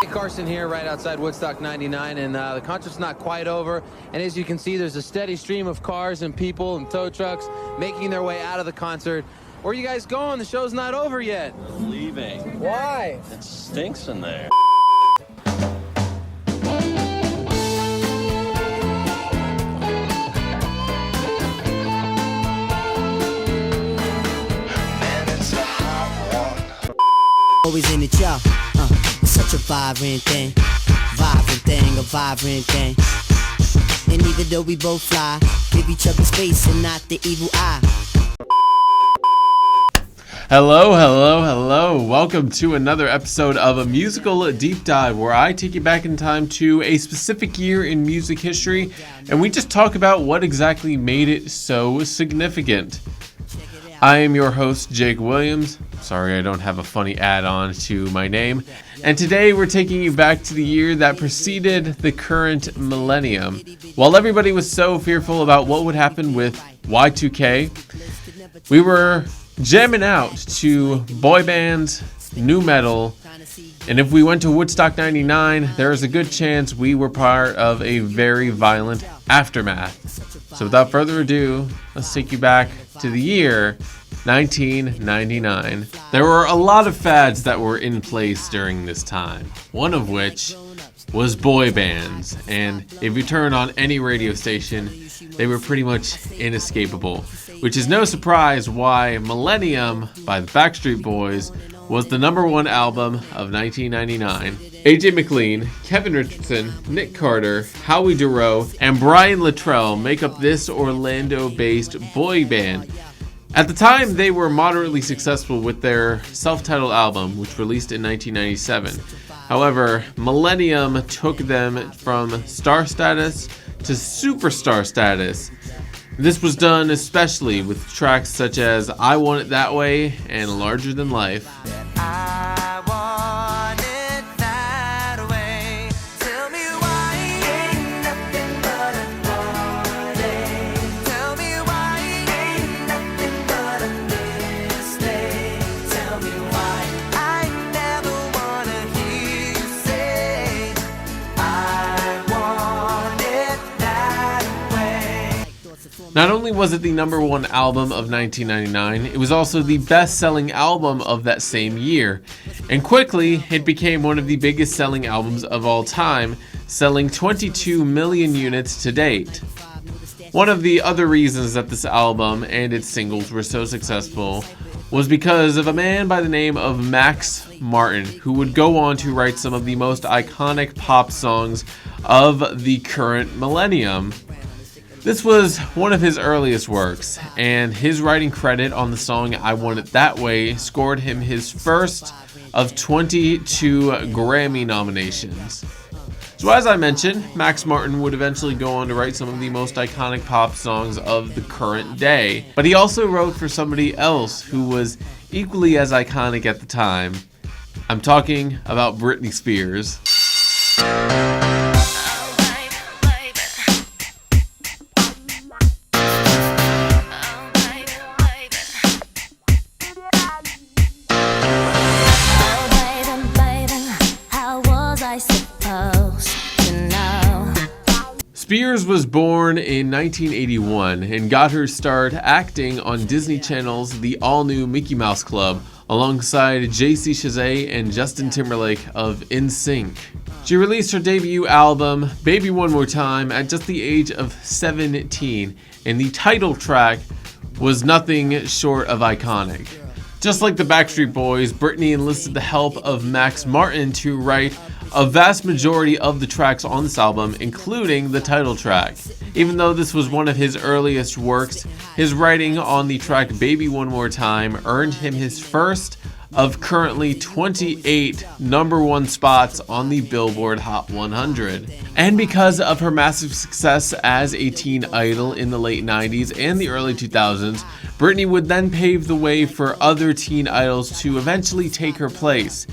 Carson here right outside Woodstock 99, and the concert's not quite over, and as you can see there's a steady stream of cars and people and tow trucks making their way out of the concert. Where are you guys going? The show's not over yet. I'm leaving. Why? It stinks in there. Always in the job, it's such a vibrant thing, a vibrant thing. And even though we both fly, give each other space and not the evil eye. Hello. Welcome to another episode of a musical deep dive where I take you back in time to a specific year in music history and we just talk about what exactly made it so significant. I am your host, Jake Williams. Sorry, I don't have a funny add-on to my name. And today we're taking you back to the year that preceded the current millennium. While everybody was so fearful about what would happen with Y2K, we were jamming out to boy bands, new metal, and if we went to Woodstock 99, there is a good chance we were part of a very violent aftermath. So without further ado, let's take you back to the year 1999. There were a lot of fads that were in place during this time, one of which was boy bands, and if you turn on any radio station, they were pretty much inescapable, which is no surprise why Millennium by the Backstreet Boys was the number one album of 1999. AJ McLean, Kevin Richardson, Nick Carter, Howie Dorough, and Brian Luttrell make up this Orlando-based boy band. At the time, they were moderately successful with their self-titled album, which released in 1997. However, Millennium took them from star status to superstar status. This was done especially with tracks such as I Want It That Way and Larger Than Life. I want it that way. Tell me why ain't nothing but a party. Tell me why ain't nothing but a mistake. Tell me why I never wanna hear you say I want it that way. Not only was it the number one album of 1999, it was also the best-selling album of that same year. And quickly, it became one of the biggest selling albums of all time, selling 22 million units to date. One of the other reasons that this album and its singles were so successful was because of a man by the name of Max Martin, who would go on to write some of the most iconic pop songs of the current millennium. This was one of his earliest works, and his writing credit on the song I Want It That Way scored him his first of 22 Grammy nominations. So as I mentioned, Max Martin would eventually go on to write some of the most iconic pop songs of the current day, but he also wrote for somebody else who was equally as iconic at the time. I'm talking about Britney Spears. Spears was born in 1981 and got her start acting on Disney Channel's The All-New Mickey Mouse Club alongside JC Chasez and Justin Timberlake of NSYNC. She released her debut album, Baby One More Time, at just the age of 17, and the title track was nothing short of iconic. Just like the Backstreet Boys, Britney enlisted the help of Max Martin to write a vast majority of the tracks on this album, including the title track. Even though this was one of his earliest works, his writing on the track Baby One More Time earned him his first of currently 28 number one spots on the Billboard Hot 100. And because of her massive success as a teen idol in the late 90s and the early 2000s, Britney would then pave the way for other teen idols to eventually take her place.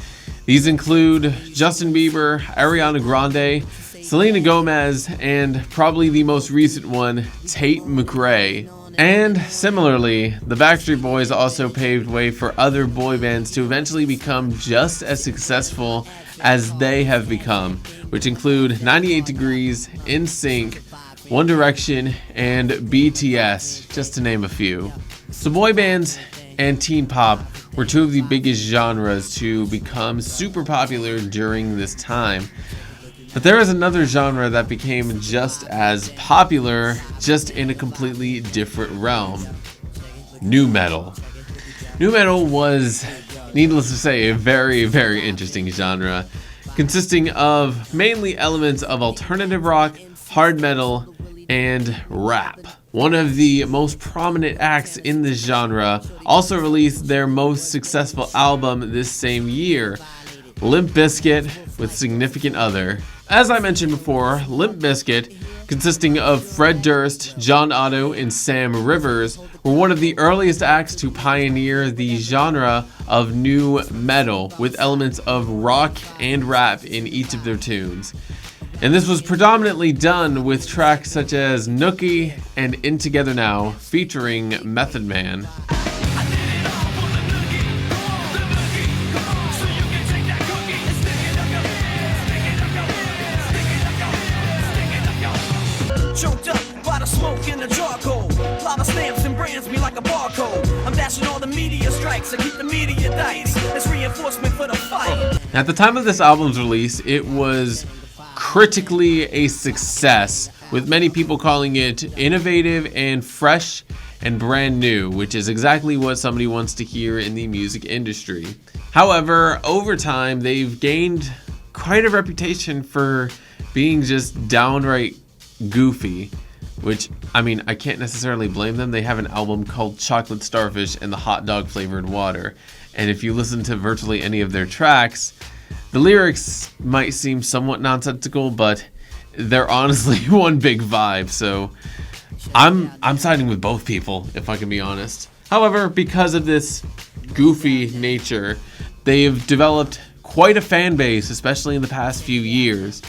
These include Justin Bieber, Ariana Grande, Selena Gomez, and probably the most recent one, Tate McRae. And similarly, the Backstreet Boys also paved way for other boy bands to eventually become just as successful as they have become, which include 98 Degrees, NSYNC, One Direction, and BTS, just to name a few. So boy bands and teen pop were two of the biggest genres to become super popular during this time. But there is another genre that became just as popular, just in a completely different realm. Nu metal. Nu metal was, needless to say, a very, very interesting genre, consisting of mainly elements of alternative rock, hard metal, and rap. One of the most prominent acts in this genre also released their most successful album this same year, Limp Bizkit with Significant Other. As I mentioned before, Limp Bizkit, consisting of Fred Durst, John Otto, and Sam Rivers, were one of the earliest acts to pioneer the genre of nu metal, with elements of rock and rap in each of their tunes. And this was predominantly done with tracks such as Nookie and In Together Now, featuring Method Man. Choked up by the smoke and the charcoal. Lava stamps and brands me like a barcode. I'm dashing all the media strikes. I keep the media dice. It's reinforcement for the fight. At the time of this album's release, it was critically a success, with many people calling it innovative and fresh and brand new, which is exactly what somebody wants to hear in the music industry. However, over time, they've gained quite a reputation for being just downright goofy, which, I mean, I can't necessarily blame them. They have an album called Chocolate Starfish and the Hot Dog Flavored Water, and if you listen to virtually any of their tracks, the lyrics might seem somewhat nonsensical, but they're honestly one big vibe, so I'm siding with both people, if I can be honest. However, because of this goofy nature, they've developed quite a fan base, especially in the past few years.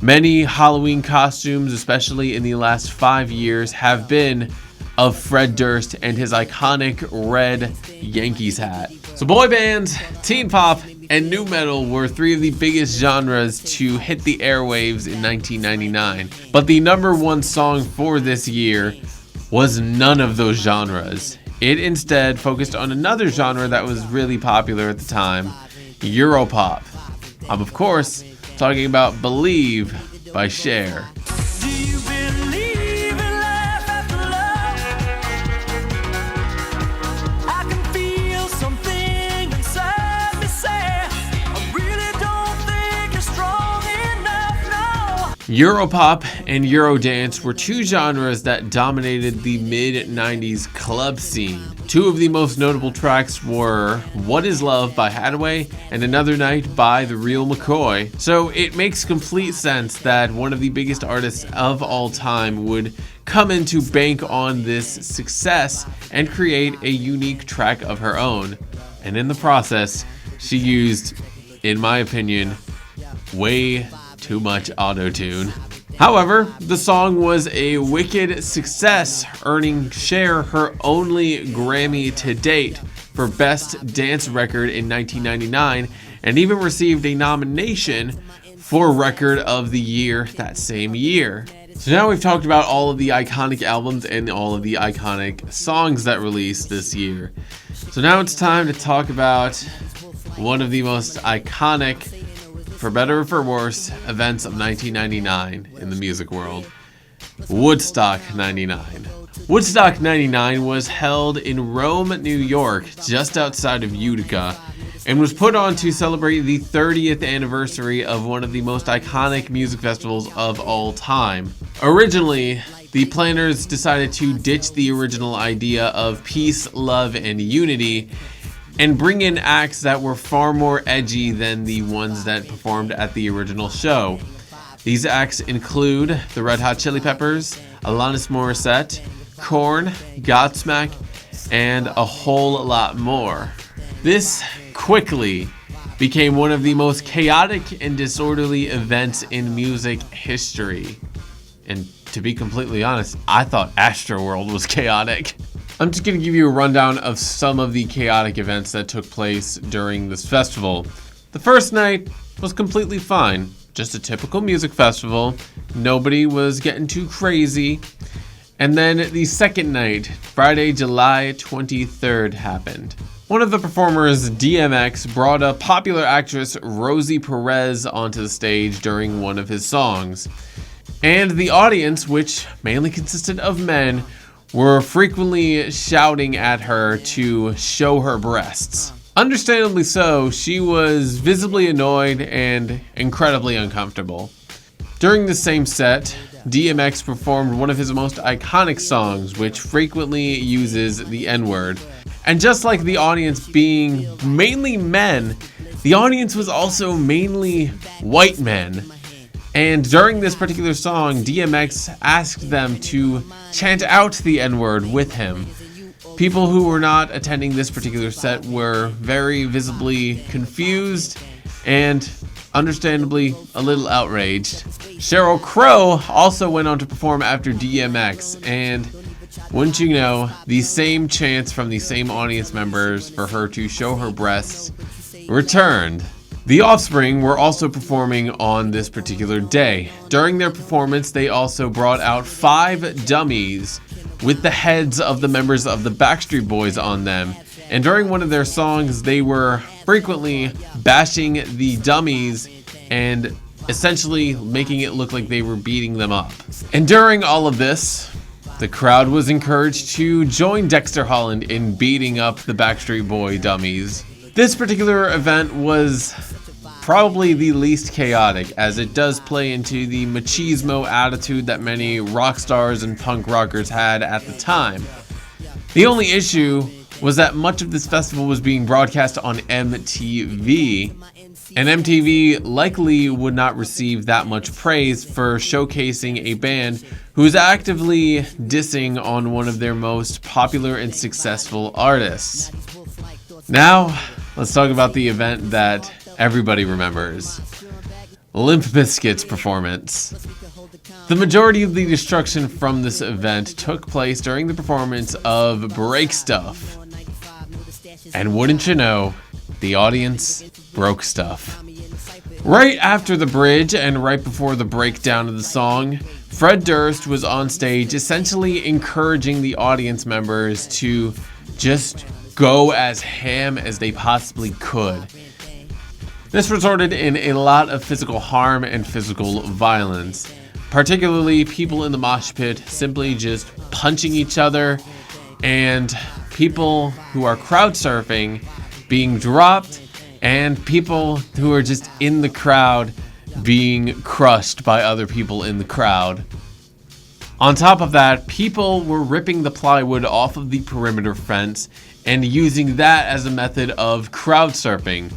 Many Halloween costumes, especially in the last 5 years, have been of Fred Durst and his iconic red Yankees hat. So boy bands, teen pop, and nu metal were three of the biggest genres to hit the airwaves in 1999. But the number one song for this year was none of those genres. It instead focused on another genre that was really popular at the time, Europop. I'm, of course, talking about Believe by Cher. Do you believe in life after love? I can feel something inside me say, I really don't think you're strong enough, no. Europop and Eurodance were two genres that dominated the mid-90s club scene. Two of the most notable tracks were What Is Love by Hathaway and Another Night by The Real McCoy. So it makes complete sense that one of the biggest artists of all time would come in to bank on this success and create a unique track of her own. And in the process, she used, in my opinion, way too much auto-tune. However, the song was a wicked success, earning Cher her only Grammy to date for Best Dance Record in 1999, and even received a nomination for Record of the Year that same year. So now we've talked about all of the iconic albums and all of the iconic songs that released this year. So now it's time to talk about one of the most iconic, for better or for worse, events of 1999 in the music world. Woodstock 99. Woodstock 99 was held in Rome, New York, just outside of Utica, and was put on to celebrate the 30th anniversary of one of the most iconic music festivals of all time. Originally, the planners decided to ditch the original idea of peace, love, and unity and bring in acts that were far more edgy than the ones that performed at the original show. These acts include the Red Hot Chili Peppers, Alanis Morissette, Korn, Godsmack, and a whole lot more. This quickly became one of the most chaotic and disorderly events in music history. And to be completely honest, I thought Astroworld was chaotic. I'm just going to give you a rundown of some of the chaotic events that took place during this festival. The first night was completely fine. Just a typical music festival. Nobody was getting too crazy. And then the second night, Friday, July 23rd, happened. One of the performers, DMX, brought a popular actress, Rosie Perez, onto the stage during one of his songs. And the audience, which mainly consisted of men, were frequently shouting at her to show her breasts. Understandably so, she was visibly annoyed and incredibly uncomfortable. During the same set, DMX performed one of his most iconic songs, which frequently uses the N-word. And just like the audience being mainly men, the audience was also mainly white men. And during this particular song, DMX asked them to chant out the N-word with him. People who were not attending this particular set were very visibly confused and understandably a little outraged. Sheryl Crow also went on to perform after DMX, and wouldn't you know, the same chants from the same audience members for her to show her breasts returned. The Offspring were also performing on this particular day. During their performance, they also brought out 5 dummies with the heads of the members of the Backstreet Boys on them. And during one of their songs, they were frequently bashing the dummies and essentially making it look like they were beating them up. And during all of this, the crowd was encouraged to join Dexter Holland in beating up the Backstreet Boy dummies. This particular event was probably the least chaotic, as it does play into the machismo attitude that many rock stars and punk rockers had at the time. The only issue was that much of this festival was being broadcast on MTV, and MTV likely would not receive that much praise for showcasing a band who is actively dissing on one of their most popular and successful artists. Now, let's talk about the event that everybody remembers. Limp Bizkit's performance. The majority of the destruction from this event took place during the performance of Break Stuff. And wouldn't you know, the audience broke stuff. Right after the bridge and right before the breakdown of the song, Fred Durst was on stage essentially encouraging the audience members to just go as ham as they possibly could. This resulted in a lot of physical harm and physical violence, particularly people in the mosh pit simply just punching each other, and people who are crowd surfing being dropped, and people who are just in the crowd being crushed by other people in the crowd. On top of that, people were ripping the plywood off of the perimeter fence and using that as a method of crowd surfing.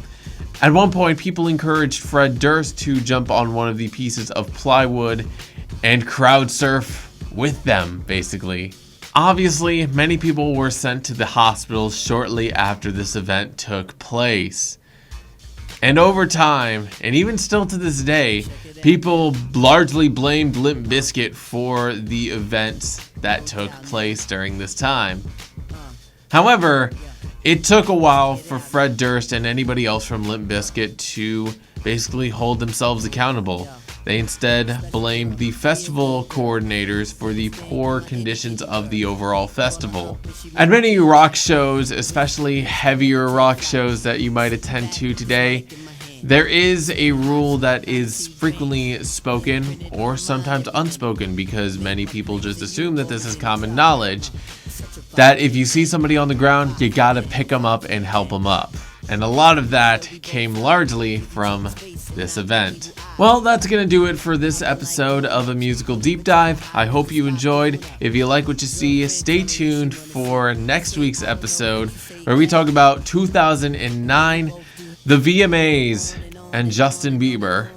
At one point, people encouraged Fred Durst to jump on one of the pieces of plywood and crowd surf with them, basically. Obviously, many people were sent to the hospital shortly after this event took place. And over time, and even still to this day, people largely blamed Limp Bizkit for the events that took place during this time. However, it took a while for Fred Durst and anybody else from Limp Bizkit to basically hold themselves accountable. They instead blamed the festival coordinators for the poor conditions of the overall festival. At many rock shows, especially heavier rock shows that you might attend to today, there is a rule that is frequently spoken or sometimes unspoken, because many people just assume that this is common knowledge, that if you see somebody on the ground, you gotta pick them up and help them up. And a lot of that came largely from this event. Well, that's gonna do it for this episode of A Musical Deep Dive. I hope you enjoyed. If you like what you see, stay tuned for next week's episode, where we talk about 2009, the VMAs, and Justin Bieber.